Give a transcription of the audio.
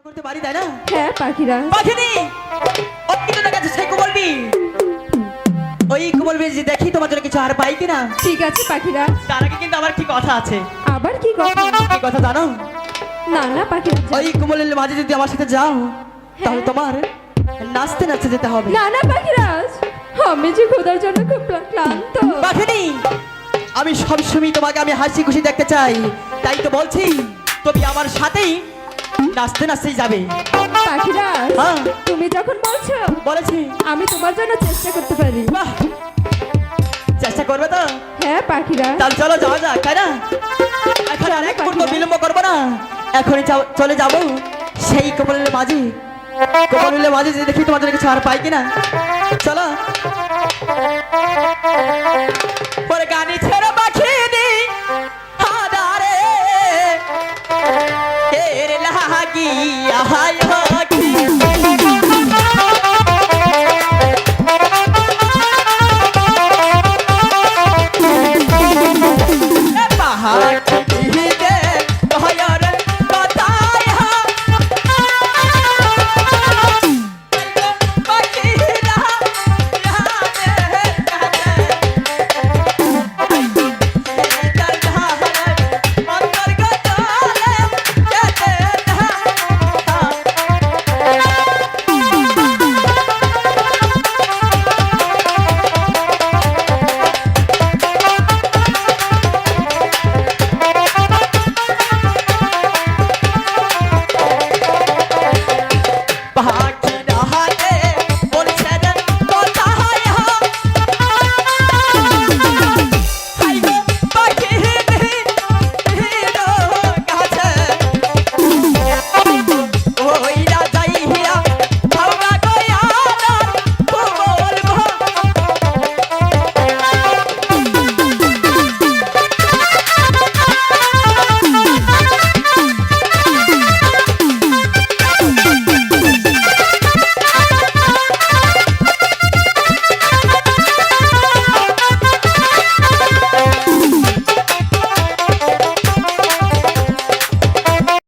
করতে পারি তাই না? হ্যাঁ পাখিরা। পাখিনি অতীতে দেখা যাচ্ছে কো বলবি ওই কো বলবি যে দেখি তোমার জন্য কিছু আর পাই কিনা। ঠিক আছে পাখিরা। তার আগে কিন্তু আমার কি কথা আছে। আবার কি কথা? কি কথা জানো? না না পাখিরা, ওই কোমলের মাঝে যদি আমার সাথে যাও তাহলে তোমার নাচতে নাচতে যেতে হবে। না না পাখিরা, আমি যে খোদার জন্য খুব ক্লান্ত। পাখিনি আমি সবসময় তোমাকে আমি হাসি খুশি দেখতে চাই, তাই তো বলছি তুমি আমার সাথেই নাচতে নাচতেই যাবে। পাখিরা হ্যাঁ তুমি যখন বলছো বলেছি। আমি তোমার জন্য চেষ্টা করতে পারি। বাহ, চেষ্টা করবে তো? হ্যাঁ পাখিরা। তাহলে চলো যাওয়া যাক তাই না? এখন আর এক মুহূর্ত বিলম্ব করবো না, এখনই চলে যাব সেই কোমলের মাঝে। কোমলের মাঝে যে দেখি তোমাদের কিছু আর পাই কিনা। চলো পরে গানি ছেড়ে পাখি দি হাদারে এর লাগি আহাই হকি